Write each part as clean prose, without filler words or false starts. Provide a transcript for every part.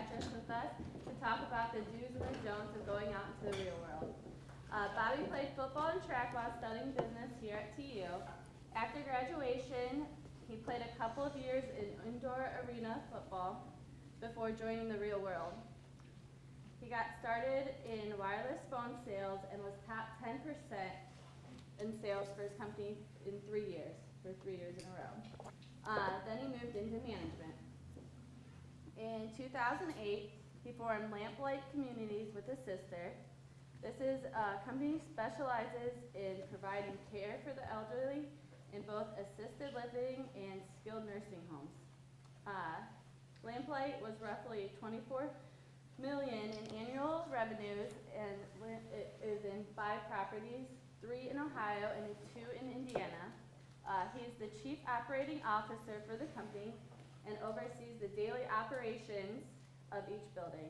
Petras with us to talk about the do's and the don'ts of going out into the real world. Bobby played football and track while studying business here at TU. After graduation, he played a couple of years in indoor arena football before joining the real world. He got started in wireless phone sales and was top 10% in sales for his company in 3 years, for 3 years in a row. Then he moved into management. In 2008, he formed Lamplight Communities with his sister. This is a company specializes in providing care for the elderly in both assisted living and skilled nursing homes. Lamplight was roughly $24 million in annual revenues, and it is in 5 properties, 3 in Ohio and 2 in Indiana. He is the chief operating officer for the company and oversees the daily operations of each building.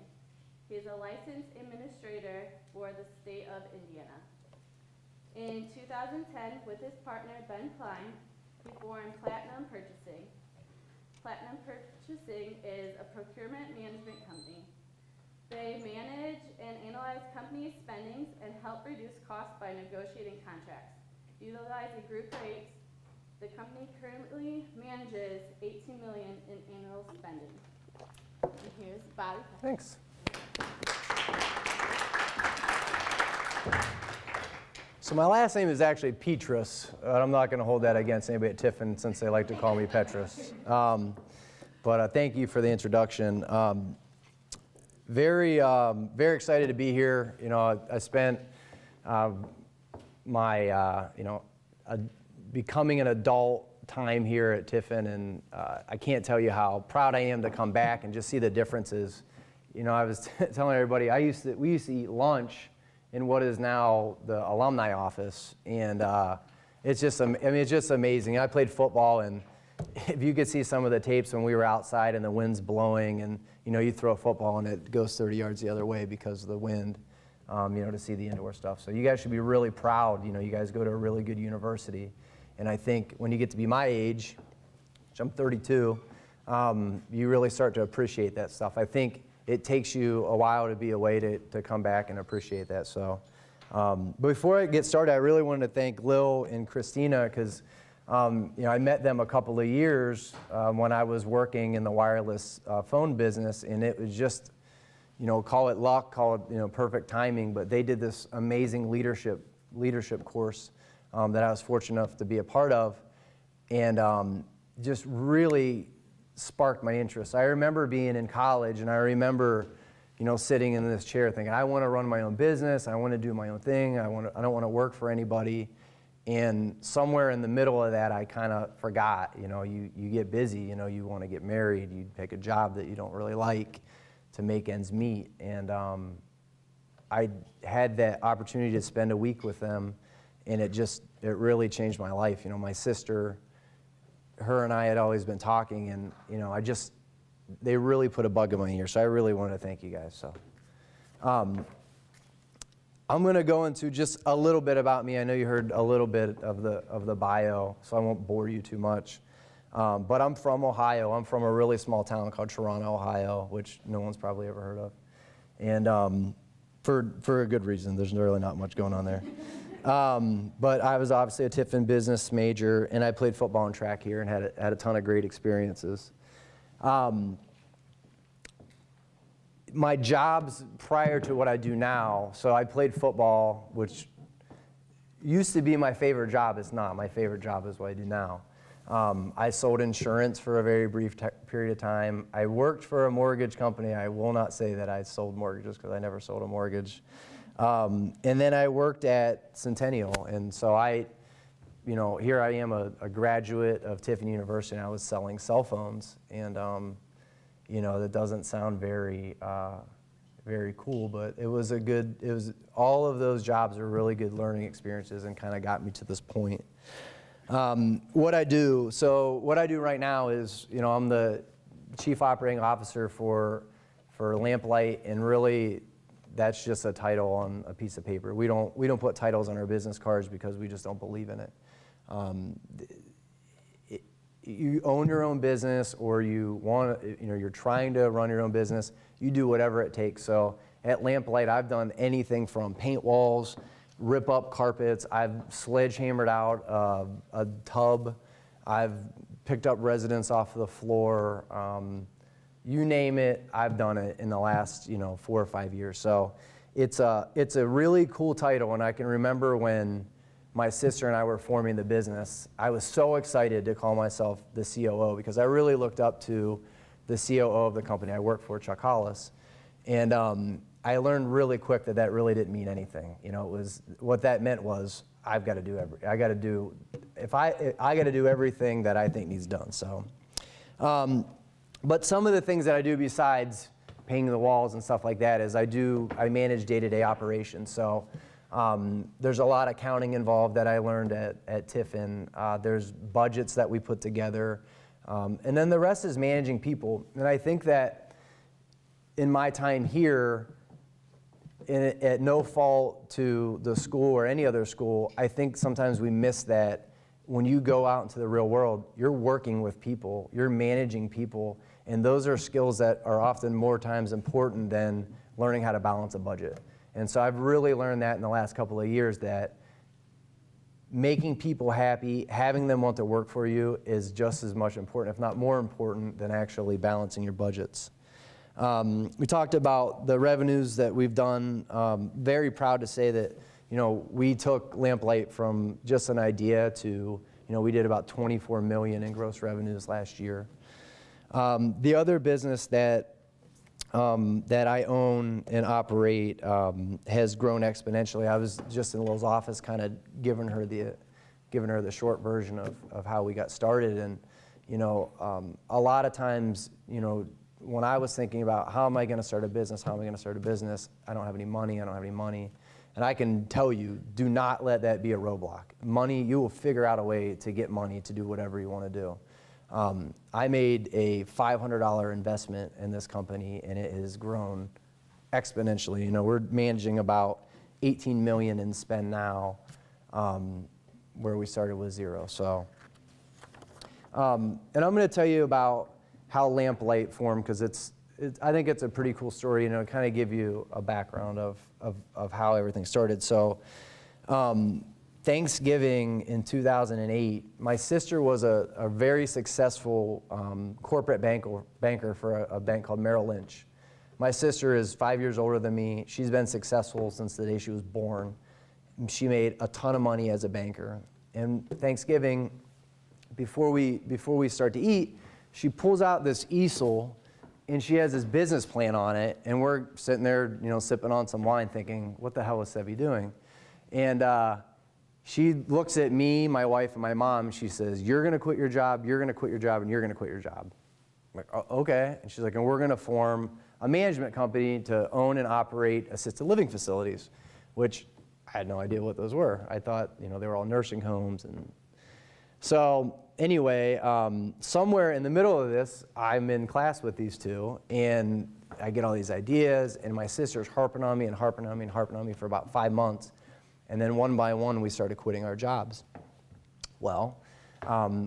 He is a licensed administrator for the state of Indiana. In 2010, with his partner Ben Klein, he formed Platinum Purchasing. Platinum Purchasing is a procurement management company. They manage and analyze company spendings and help reduce costs by negotiating contracts. Utilizing group rates, the company currently manages $18 million in annual spending. And here's Bobby. Thanks. So my last name is actually Petras. I'm not going to hold that against anybody at Tiffin since they like to call me Petras. But thank you for the introduction. Very excited to be here. You know, I spent my becoming an adult time here at Tiffin, and I can't tell you how proud I am to come back and just see the differences. You know, I was telling everybody we used to eat lunch in what is now the alumni office, and it's just amazing. I played football, and if you could see some of the tapes when we were outside and the wind's blowing, and you know, you throw a football and it goes 30 yards the other way because of the wind. To see the indoor stuff. So you guys should be really proud. You know, you guys go to a really good university. And I think when you get to be my age, which I'm 32, you really start to appreciate that stuff. I think it takes you a while to be away to come back and appreciate that. So before I get started, I really wanted to thank Lil and Christina because I met them a couple of years when I was working in the wireless phone business, and it was just, call it luck, call it, perfect timing, but they did this amazing leadership course that I was fortunate enough to be a part of, and just really sparked my interest. I remember being in college, and I remember, sitting in this chair thinking, I want to run my own business, I want to do my own thing, I don't want to work for anybody, and somewhere in the middle of that, I kind of forgot, you get busy, you want to get married, you pick a job that you don't really like to make ends meet, and I had that opportunity to spend a week with them, and it really changed my life. My sister, her and I had always been talking, and they really put a bug in my ear, so I really wanted to thank you guys. So I'm going to go into just a little bit about me. I know you heard a little bit of the bio, so I won't bore you too much. But I'm from Ohio. I'm from a really small town called Toronto, Ohio, which no one's probably ever heard of. And for a good reason. There's really not much going on there. But I was obviously a Tiffin business major, and I played football and track here and had a ton of great experiences. My jobs prior to what I do now, so I played football, which used to be my favorite job. It's not. My favorite job is what I do now. I sold insurance for a very brief period of time. I worked for a mortgage company. I will not say that I sold mortgages because I never sold a mortgage. And then I worked at Centennial. And so here I am, a graduate of Tiffin University, and I was selling cell phones. And, that doesn't sound very cool, but all of those jobs are really good learning experiences and kind of got me to this point. What I do right now is, I'm the chief operating officer for Lamplight, and really that's just a title on a piece of paper. We don't put titles on our business cards because we just don't believe in it. you own your own business or you want to, you're trying to run your own business, you do whatever it takes. So at Lamplight, I've done anything from paint walls, rip up carpets, I've sledgehammered out a tub, I've picked up residents off the floor, you name it, I've done it in the last 4 or 5 years. So it's a really cool title, and I can remember when my sister and I were forming the business, I was so excited to call myself the C.O.O. because I really looked up to the C.O.O. of the company I worked for, Chuck Hollis. And I learned really quick that really didn't mean anything. It was, what that meant was I got to do everything that I think needs done. So, but some of the things that I do besides painting the walls and stuff like that is I manage day-to-day operations. So there's a lot of accounting involved that I learned at Tiffin. There's budgets that we put together. And then the rest is managing people. And I think that in my time here, at no fault to the school or any other school, I think sometimes we miss that when you go out into the real world, you're working with people, you're managing people, and those are skills that are often more times important than learning how to balance a budget. And so I've really learned that in the last couple of years, that making people happy, having them want to work for you is just as much important, if not more important, than actually balancing your budgets. We talked about the revenues that we've done. Very proud to say that, we took Lamplight from just an idea to, we did about 24 million in gross revenues last year. The other business that I own and operate has grown exponentially. I was just in Lil's office kind of giving her the short version of how we got started. And, a lot of times, when I was thinking about how am I going to start a business, I don't have any money. And I can tell you, do not let that be a roadblock. Money, you will figure out a way to get money to do whatever you want to do. I made a $500 investment in this company, and it has grown exponentially. We're managing about 18 million in spend now, where we started with 0. So, and I'm going to tell you about how Lamplight formed, because I think it's a pretty cool story, kind of give you a background of how everything started. So, Thanksgiving in 2008, my sister was a very successful corporate banker for a bank called Merrill Lynch. My sister is 5 years older than me. She's been successful since the day she was born. She made a ton of money as a banker. And Thanksgiving, before we start to eat, she pulls out this easel, and she has this business plan on it, and we're sitting there, sipping on some wine thinking, what the hell is Sevy doing? And she looks at me, my wife, and my mom, and she says, you're going to quit your job, you're going to quit your job, and you're going to quit your job. I'm like, oh, okay. And she's like, and we're going to form a management company to own and operate assisted living facilities, which I had no idea what those were. I thought, they were all nursing homes. And so anyway, somewhere in the middle of this, I'm in class with these two, and I get all these ideas, and my sister's harping on me for about 5 months. And then one by one, we started quitting our jobs. Well,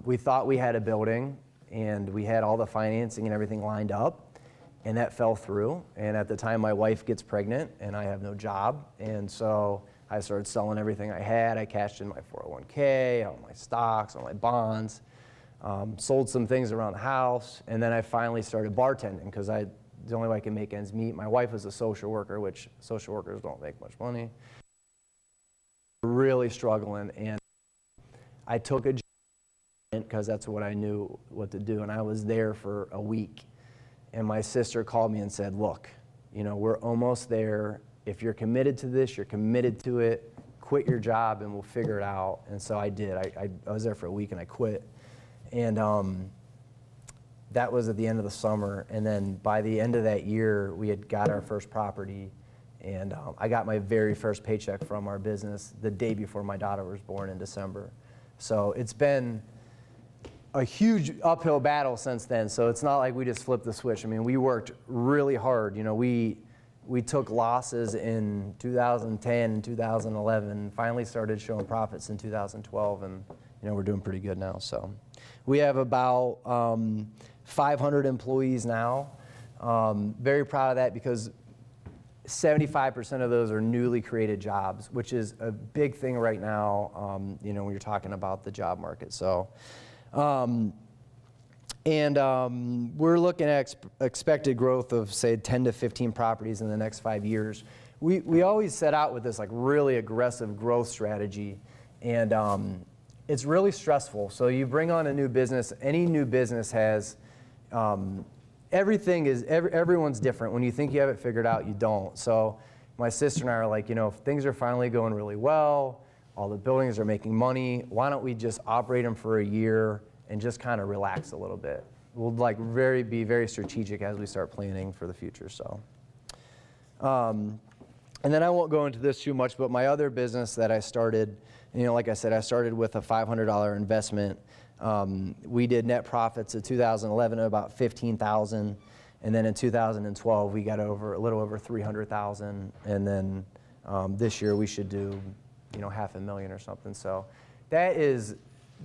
we thought we had a building, and we had all the financing and everything lined up, and that fell through. And at the time, my wife gets pregnant, and I have no job. And so I started selling everything I had. I cashed in my 401k, all my stocks, all my bonds, sold some things around the house, and then I finally started bartending, because the only way I can make ends meet. My wife is a social worker, which social workers don't make much money. Really struggling, and I took a job because that's what I knew what to do, and I was there for a week. And my sister called me and said, look, we're almost there. If you're committed to this, you're committed to it, quit your job and we'll figure it out. And so I did. I was there for a week and I quit. And that was at the end of the summer. And then by the end of that year, we had got our first property. And I got my very first paycheck from our business the day before my daughter was born in December. So it's been a huge uphill battle since then. So it's not like we just flipped the switch. I mean, we worked really hard. We took losses in 2010 and 2011, finally started showing profits in 2012. And, we're doing pretty good now. So we have about 500 employees now. Very proud of that because 75% of those are newly created jobs, which is a big thing right now, when you're talking about the job market. So, we're looking at expected growth of, say, 10 to 15 properties in the next 5 years. We always set out with this like really aggressive growth strategy, and it's really stressful. So you bring on a new business. Any new business has everyone's different. When you think you have it figured out, you don't. So my sister and I are like, if things are finally going really well, all the buildings are making money, why don't we just operate them for a year and just kind of relax a little bit? We'll be very strategic as we start planning for the future. So, and then I won't go into this too much, but my other business that I started, like I said, I started with a $500 investment. We did net profits in 2011 of about $15,000, and then in 2012 we got a little over $300,000, and then this year we should do $500,000 or something. So that is,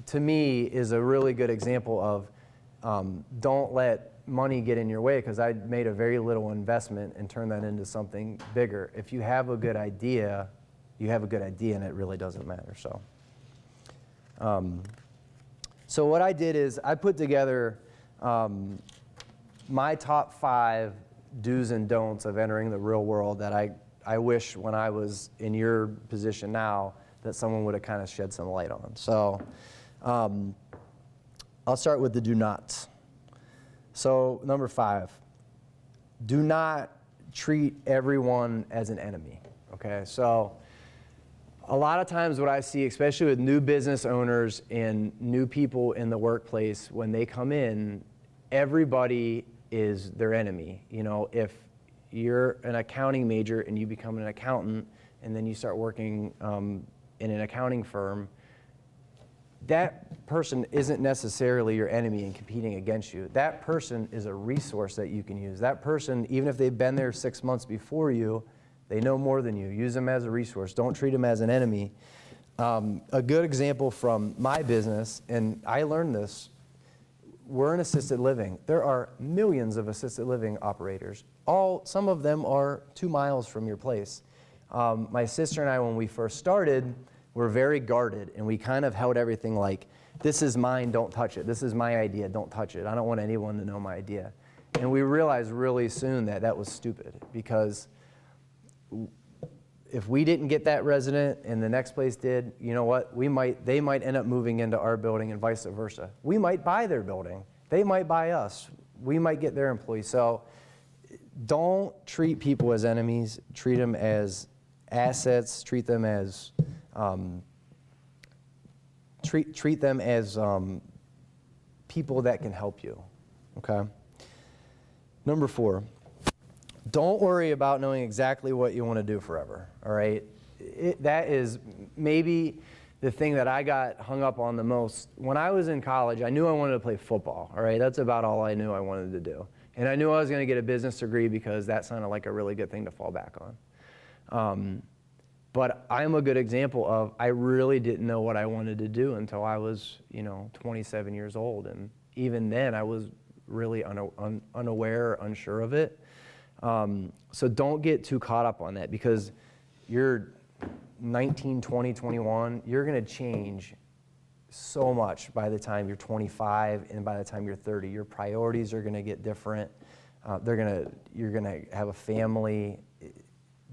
to me, is a really good example of don't let money get in your way, because I made a very little investment and turned that into something bigger. If you have a good idea, you have a good idea, and it really doesn't matter. So what I did is I put together my top 5 do's and don'ts of entering the real world that I wish when I was in your position now that someone would have kind of shed some light on. So I'll start with the do nots. So number 5, do not treat everyone as an enemy, okay? So a lot of times what I see, especially with new business owners and new people in the workplace, when they come in, everybody is their enemy. If you're an accounting major and you become an accountant and then you start working in an accounting firm, that person isn't necessarily your enemy and competing against you. That person is a resource that you can use. That person, even if they've been there 6 months before you, they know more than you. Use them as a resource. Don't treat them as an enemy. A good example from my business, and I learned this, we're in assisted living. There are millions of assisted living operators. Some of them are 2 miles from your place. My sister and I, when we first started, were very guarded, and we kind of held everything like, this is mine, don't touch it. This is my idea, don't touch it. I don't want anyone to know my idea. And we realized really soon that that was stupid, because if we didn't get that resident and the next place did, you know what? They might end up moving into our building and vice versa. We might buy their building. They might buy us. We might get their employees. So don't treat people as enemies. Treat them as assets. Treat them as people that can help you. Okay. Number 4. Don't worry about knowing exactly what you want to do forever, all right? That is maybe the thing that I got hung up on the most. When I was in college, I knew I wanted to play football, all right? That's about all I knew I wanted to do. And I knew I was going to get a business degree because that sounded like a really good thing to fall back on. But I'm a good example of I really didn't know what I wanted to do until I was, 27 years old. And even then, I was really unaware, unsure of it. So don't get too caught up on that, because you're 19, 20, 21, you're going to change so much by the time you're 25 and by the time you're 30. Your priorities are going to get different. You're going to have a family.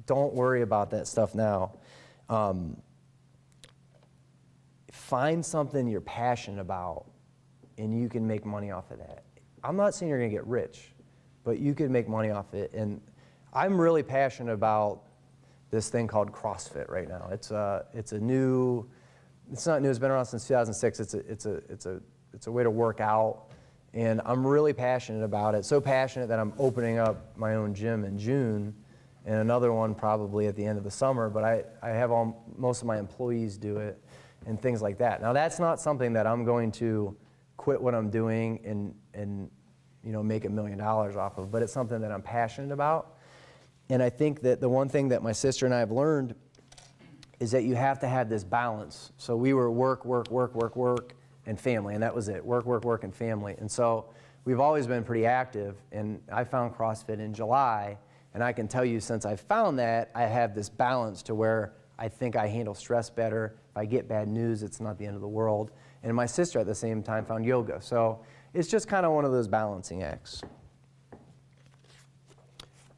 Don't worry about that stuff now. Find something you're passionate about and you can make money off of that. I'm not saying you're going to get rich, but you could make money off it. And I'm really passionate about this thing called CrossFit right now. It's not new, it's been around since 2006. It's a way to work out, and I'm really passionate about it. So passionate that I'm opening up my own gym in June, and another one probably at the end of the summer, but I have most of my employees do it and things like that. Now that's not something that I'm going to quit what I'm doing and make $1 million off of, but it's something that I'm passionate about. And I think that the one thing that my sister and I have learned is that you have to have this balance. So we were work, and family, and that was it. Work, and family. And so we've always been pretty active, and I found CrossFit in July, and I can tell you since I found that, I have this balance to where I think I handle stress better. If I get bad news, it's not the end of the world. And my sister at the same time found yoga. So it's just kind of one of those balancing acts.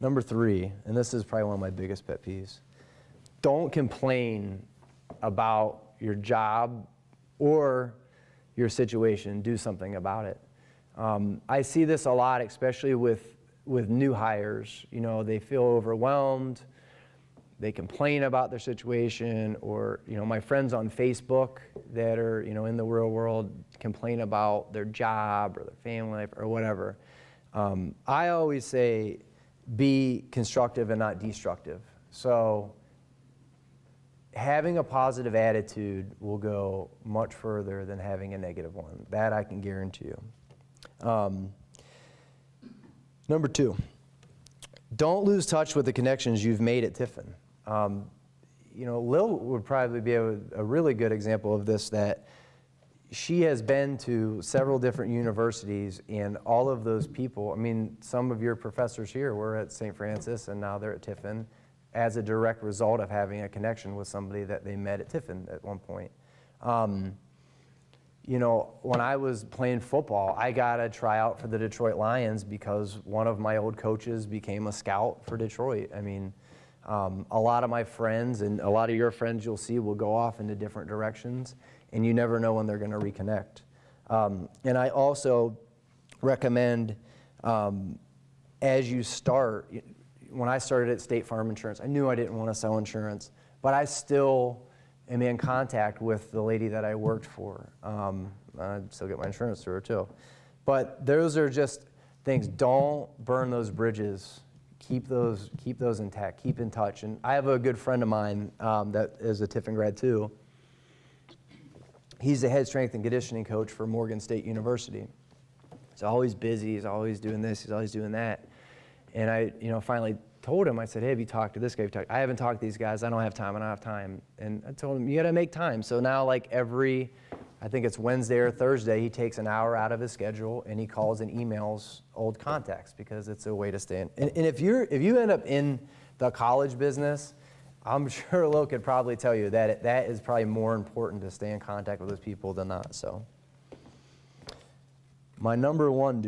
Number 3, and this is probably one of my biggest pet peeves. Don't complain about your job or your situation. Do something about it. I see this a lot, especially with new hires. You know, they feel overwhelmed. They complain about their situation, or, you know, my friends on Facebook that are, you know, in the real world complain about their job or their family life or whatever. I always say be constructive and not destructive. So having a positive attitude will go much further than having a negative one. That I can guarantee you. Number 2, don't lose touch with the connections you've made at Tiffin. You know, Lil would probably be a really good example of this, that she has been to several different universities, and all of those people, I mean, some of your professors here were at St. Francis, and now they're at Tiffin as a direct result of having a connection with somebody that they met at Tiffin at one point. You know, when I was playing football, I got a tryout for the Detroit Lions because one of my old coaches became a scout for Detroit. I mean, a lot of my friends and a lot of your friends you'll see will go off into different directions, and you never know when they're going to reconnect. And I also recommend, as you start, when I started at State Farm Insurance, I knew I didn't want to sell insurance, but I still am in contact with the lady that I worked for. I still get my insurance through her too. But those are just things. Don't burn those bridges. Keep those intact. Keep in touch. And I have a good friend of mine that is a Tiffin grad too. He's the head strength and conditioning coach for Morgan State University. He's always busy. He's always doing this. He's always doing that. And I, finally told him, I said, hey, have you talked to this guy? I haven't talked to these guys. I don't have time. And I told him, you got to make time. So now, like I think it's Wednesday or Thursday, he takes an hour out of his schedule and he calls and emails old contacts, because it's a way to stay in. And if you end up in the college business, I'm sure Lil could probably tell you that that is probably more important to stay in contact with those people than not. So my number 1,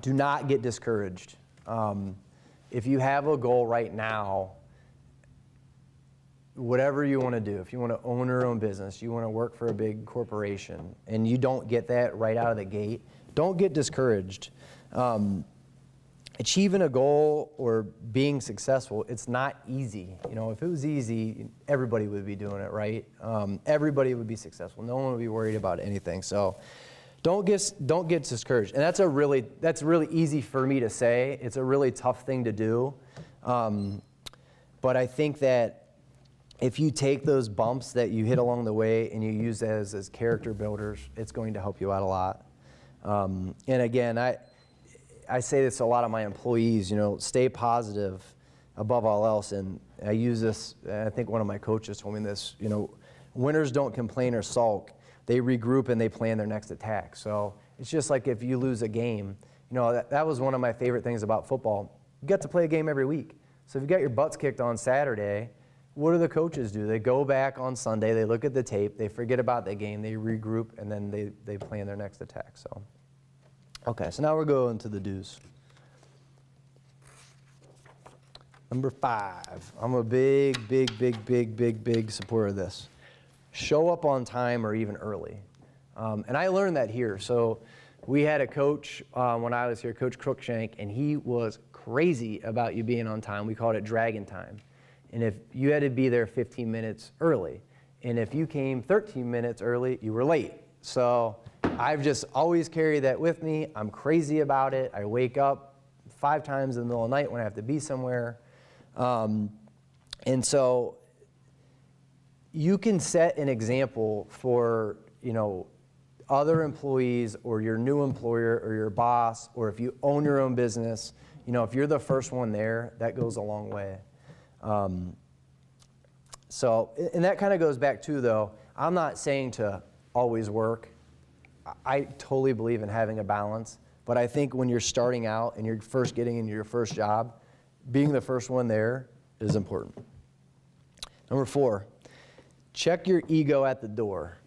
do not get discouraged. If you have a goal right now, whatever you want to do, if you want to own your own business, you want to work for a big corporation, and you don't get that right out of the gate, don't get discouraged. Achieving a goal or being successful, it's not easy. If it was easy, everybody would be doing it, right? Everybody would be successful. No one would be worried about anything. So don't get discouraged. And that's really easy for me to say. It's a really tough thing to do. But I think that if you take those bumps that you hit along the way and you use that as character builders, it's going to help you out a lot. And again, I say this to a lot of my employees, stay positive above all else. And I use this, I think one of my coaches told me this, winners don't complain or sulk. They regroup and they plan their next attack. So it's just like if you lose a game, that was one of my favorite things about football. You get to play a game every week. So if you got your butts kicked on Saturday, what do the coaches do? They go back on Sunday, they look at the tape, they forget about the game, they regroup, and then they plan their next attack. So, okay, so now we're going to the do's. Number 5, I'm a big supporter of this. Show up on time or even early. And I learned that here. So we had a coach when I was here, Coach Crookshank, and he was crazy about you being on time. We called it dragon time. And if you had to be there 15 minutes early, and if you came 13 minutes early, you were late. So I've just always carried that with me. I'm crazy about it. I wake up 5 times in the middle of the night when I have to be somewhere. And so you can set an example for, other employees or your new employer or your boss, or if you own your own business, if you're the first one there, that goes a long way. So, and that kind of goes back to, though, I'm not saying to always work. I totally believe in having a balance, but I think when you're starting out and you're first getting into your first job, being the first one there is important. Number 4, check your ego at the door.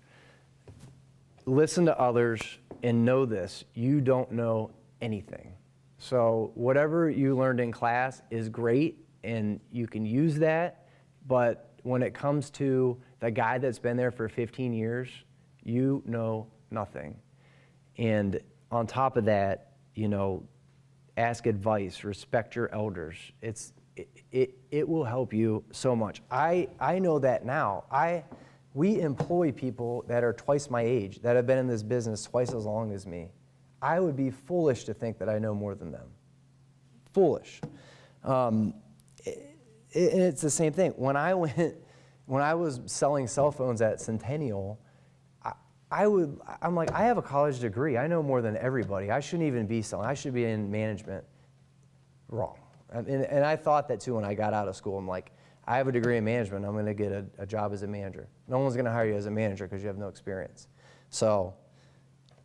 Listen to others and know this: you don't know anything. So whatever you learned in class is great and you can use that, but when it comes to the guy that's been there for 15 years, you know nothing. And on top of that, ask advice, respect your elders. It will help you so much. I know that now. We employ people that are twice my age, that have been in this business twice as long as me. I would be foolish to think that I know more than them. Foolish. And it's the same thing. When I was selling cell phones at Centennial, I'm like, I have a college degree. I know more than everybody. I shouldn't even be selling. I should be in management. Wrong. And I thought that too when I got out of school. I'm like, I have a degree in management. I'm going to get a job as a manager. No one's going to hire you as a manager because you have no experience. So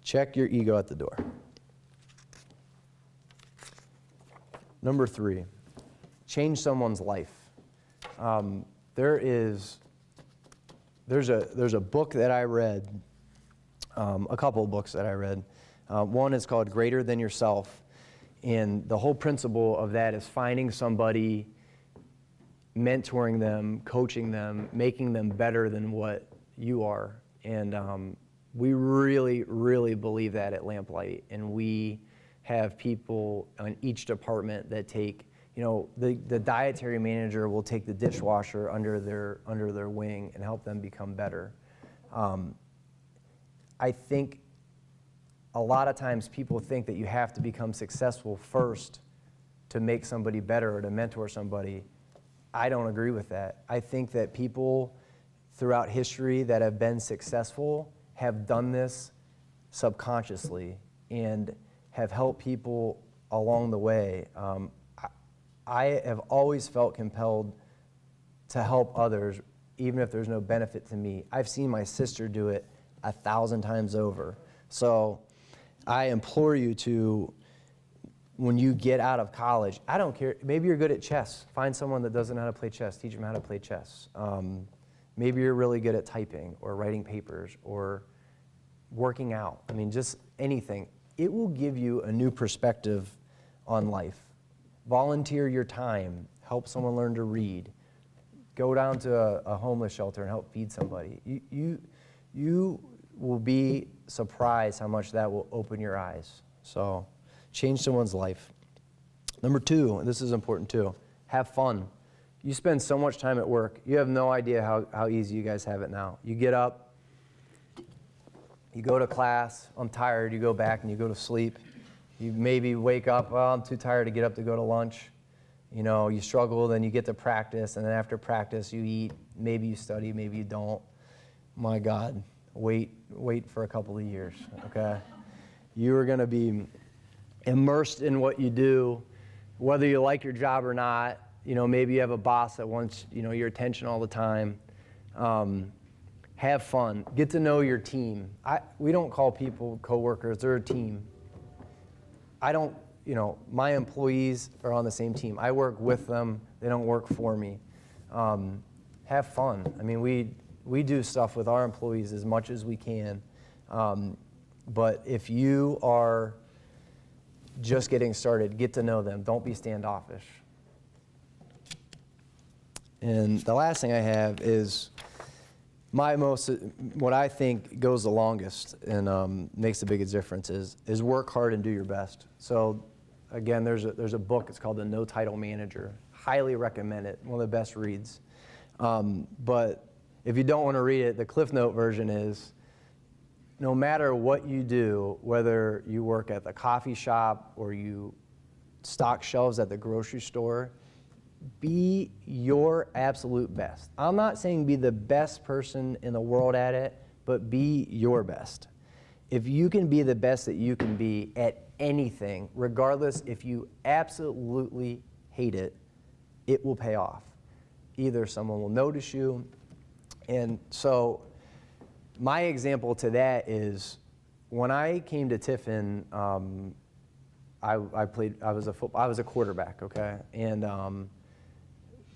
check your ego at the door. Number 3, change someone's life. There's a book that I read, a couple of books that I read. One is called Greater Than Yourself, and the whole principle of that is finding somebody, mentoring them, coaching them, making them better than what you are. And we really, really believe that at Lamplight, and we have people in each department that take, the dietary manager will take the dishwasher under their wing and help them become better. I think a lot of times people think that you have to become successful first to make somebody better or to mentor somebody. I don't agree with that. I think that people throughout history that have been successful have done this subconsciously and have helped people along the way. I have always felt compelled to help others, even if there's no benefit to me. I've seen my sister do it 1,000 times over. So I implore you to, when you get out of college, I don't care, maybe you're good at chess. Find someone that doesn't know how to play chess, teach them how to play chess. Maybe you're really good at typing or writing papers or working out. I mean, just anything. It will give you a new perspective on life. Volunteer your time, help someone learn to read, go down to a homeless shelter and help feed somebody. You will be surprised how much that will open your eyes. So change someone's life. Number 2, and this is important too, have fun. You spend so much time at work. You have no idea how easy you guys have it now. You get up, you go to class, I'm tired, you go back and you go to sleep. You maybe wake up, well, I'm too tired to get up to go to lunch. You struggle, then you get to practice, and then after practice you eat. Maybe you study, maybe you don't. My God, wait for a couple of years, okay? You are going to be immersed in what you do, whether you like your job or not. Maybe you have a boss that wants, your attention all the time. Have fun. Get to know your team. We don't call people coworkers, they're a team. My employees are on the same team. I work with them, they don't work for me. Have fun. I mean, we do stuff with our employees as much as we can. But if you are just getting started, get to know them. Don't be standoffish. And the last thing I have is what I think goes the longest and makes the biggest difference is work hard and do your best. So again, there's a book, it's called The No Title Manager. Highly recommend it, one of the best reads. But if you don't want to read it, the Cliff Note version is, no matter what you do, whether you work at the coffee shop or you stock shelves at the grocery store, be your absolute best. I'm not saying be the best person in the world at it, but be your best. If you can be the best that you can be at anything, regardless if you absolutely hate it, it will pay off. either someone will notice you. And so my example to that is when I came to Tiffin, I was a quarterback, okay? And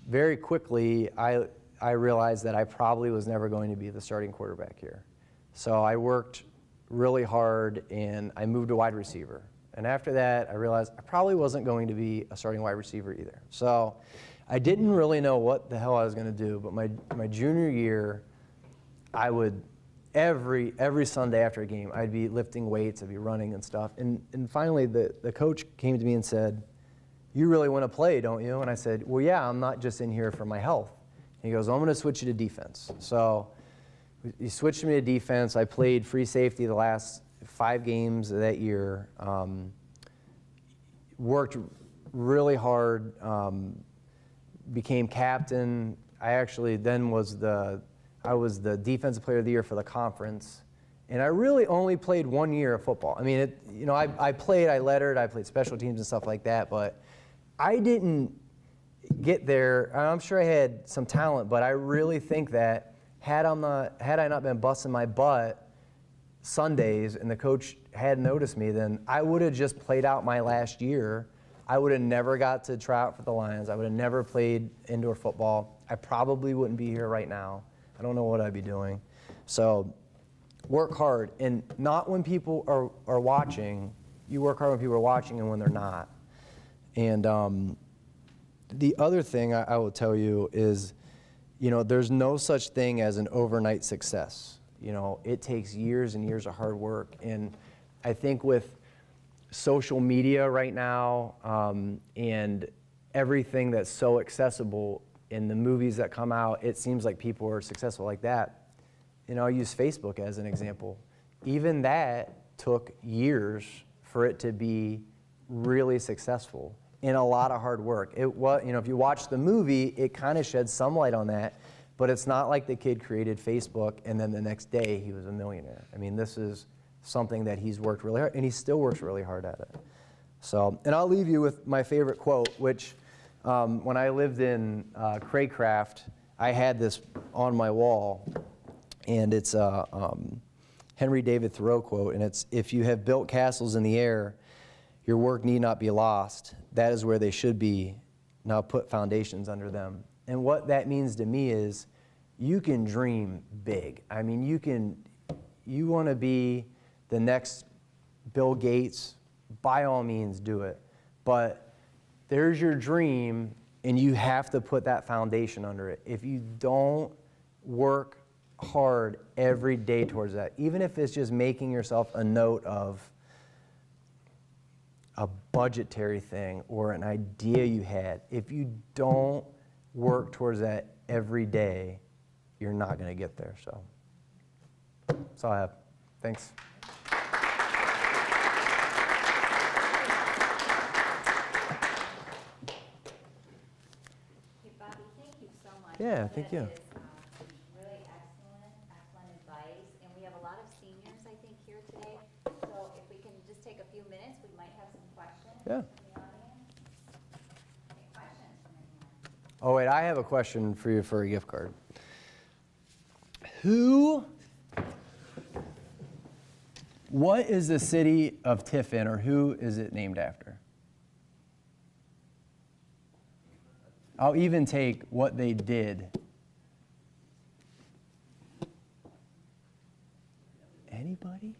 very quickly, I realized that I probably was never going to be the starting quarterback here. So I worked really hard, and I moved to wide receiver. And after that, I realized I probably wasn't going to be a starting wide receiver either. So I didn't really know what the hell I was going to do, but my junior year, I would, every Sunday after a game, I'd be lifting weights, I'd be running and stuff. And finally, the coach came to me and said, "You really want to play, don't you?" And I said, "Well, yeah, I'm not just in here for my health." And he goes, "Well, I'm going to switch you to defense." So he switched me to defense. I played free safety the last 5 games of that year. Worked really hard, became captain. I actually then was I was the defensive player of the year for the conference. And I really only played 1 year of football. I mean, I played, I lettered, I played special teams and stuff like that, but I didn't get there. I'm sure I had some talent, but I really think that had I not been busting my butt Sundays and the coach had noticed me, then I would have just played out my last year. I would have never got to try out for the Lions. I would have never played indoor football. I probably wouldn't be here right now. I don't know what I'd be doing. So work hard, and not when people are watching. You work hard when people are watching and when they're not. And the other thing I will tell you is, there's no such thing as an overnight success. It takes years and years of hard work. And I think with social media right now and everything that's so accessible in the movies that come out, it seems like people are successful like that. I'll use Facebook as an example. Even that took years for it to be really successful and a lot of hard work. It was, if you watch the movie, it kind of sheds some light on that, but it's not like the kid created Facebook and then the next day he was a millionaire. I mean, this is something that he's worked really hard, and he still works really hard at it. So, and I'll leave you with my favorite quote, which when I lived in Craycraft, I had this on my wall, and it's a Henry David Thoreau quote, and it's, "If you have built castles in the air, your work need not be lost. That is where they should be. Now put foundations under them." And what that means to me is you can dream big. I mean, you want to be the next Bill Gates, by all means do it. But there's your dream, and you have to put that foundation under it. If you don't work hard every day towards that, even if it's just making yourself a note of a budgetary thing or an idea you had, if you don't work towards that every day, you're not going to get there. So that's all I have. Thanks. Hey, Bobby, thank you so much. Yeah, thank you. That is really excellent advice. And we have a lot of seniors, I think, here today. So if we can just take a few minutes, we might have some questions Yeah. from the audience. Any questions from anyone? Oh, wait, I have a question for you for a gift card. What is the city of Tiffin, or who is it named after? I'll even take what they did. Anybody?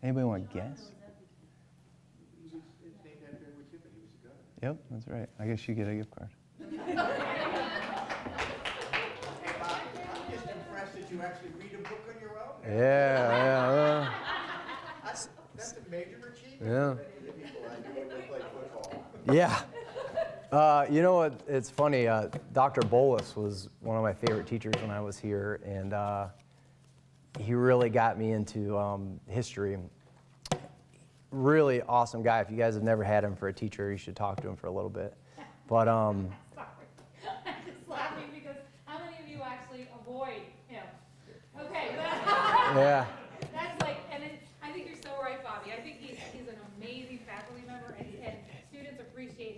Anybody want to guess? It's named after Edward Tiffin. He was a guy. Yep, that's right. I guess you get a gift card. Hey, Bob, I'm just impressed that you actually read a book on your own. Yeah. That's a major achievement Yeah. for many of the people I knew when they played football. Yeah. You know what? It's funny. Dr. Bolus was one of my favorite teachers when I was here, and he really got me into history. Really awesome guy. If you guys have never had him for a teacher, you should talk to him for a little bit. But Sorry. I'm just laughing because how many of you actually avoid him? Okay. yeah. That's like, and I think you're so right, Bobby. I think he's an amazing faculty member, and students appreciate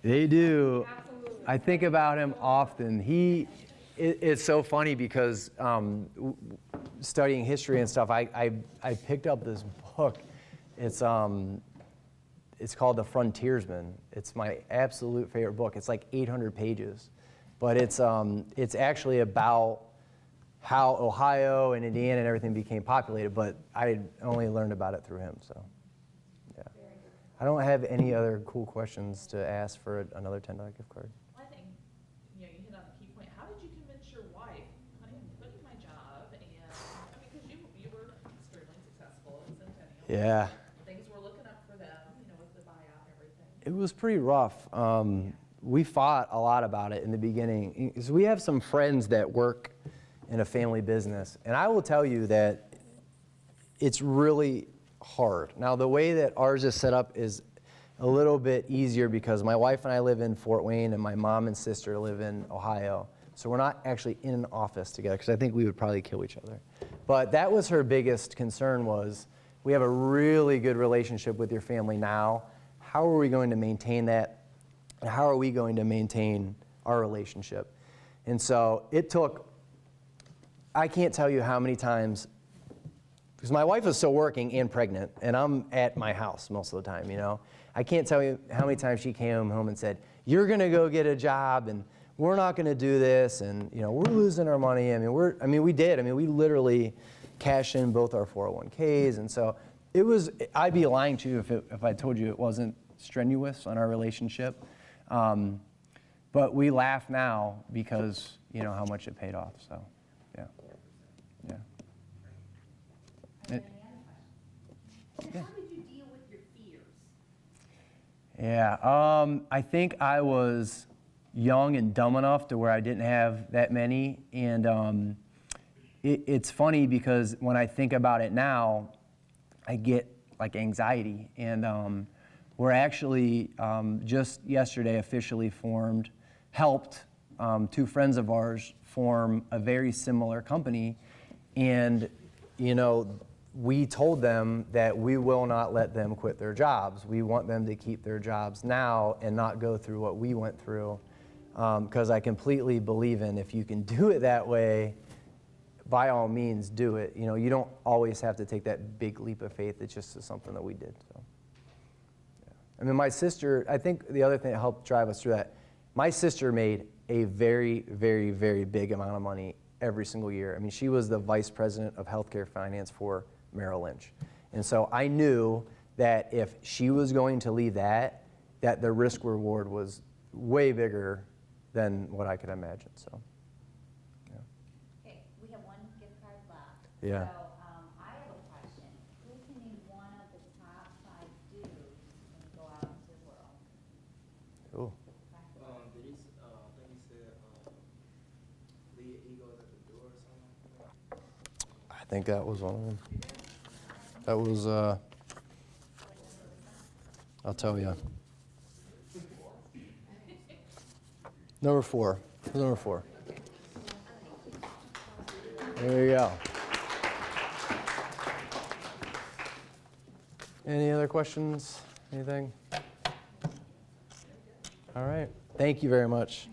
They do. Absolutely. I think about him often. It's so funny because studying history and stuff, I picked up this book. It's called The Frontiersman. It's my absolute favorite book. It's like 800 pages, but it's actually about how Ohio and Indiana and everything became populated. But I only learned about it through him. So, yeah. I don't have any other cool questions to ask for another $10 gift card. Well, I think, you hit on the key point. How did you convince your wife, honey, I'm quitting my job, and, because you were extremely successful at Centennial. Yeah. Things were looking up for them, with the buyout and everything. It was pretty rough. We fought a lot about it in the beginning. So we have some friends that work in a family business, and I will tell you that it's really hard. Now, the way that ours is set up is a little bit easier because my wife and I live in Fort Wayne, and my mom and sister live in Ohio. So we're not actually in an office together because I think we would probably kill each other. But that was her biggest concern was, we have a really good relationship with your family now. How are we going to maintain that? And how are we going to maintain our relationship? And so it took, I can't tell you how many times, because my wife is still working and pregnant, and I'm at my house most of the time, I can't tell you how many times she came home and said, you're going to go get a job, and we're not going to do this, and we're losing our money. We did. We literally cashed in both our 401ks, and so it was. I'd be lying to you if I told you it wasn't strenuous on our relationship. But we laugh now because how much it paid off. So, yeah. Are there any other questions? How did you deal with your fears? Yeah, I think I was young and dumb enough to where I didn't have that many, and it's funny because when I think about it now, I get like anxiety, and we're actually just yesterday officially helped two friends of ours form a very similar company, and we told them that we will not let them quit their jobs. We want them to keep their jobs now and not go through what we went through, because I completely believe in if you can do it that way, by all means do it. You don't always have to take that big leap of faith. It's just something that we did. So, yeah. My sister, I think the other thing that helped drive us through that, my sister made a very, very, very big amount of money every single year. She was the vice president of healthcare finance for Merrill Lynch. And so I knew that if she was going to leave that the risk reward was way bigger than what I could imagine. So, yeah. Okay, we have one gift card left. Yeah. So, I have a question. Who can name one of the top 5 do's when you go out into the world? Cool. Did he, I think he said, leave your egos at the door or something like that? I think that was one of them. That was, I'll tell you. Number 4. Number 4. There you go. Any other questions? Anything? All right. Thank you very much.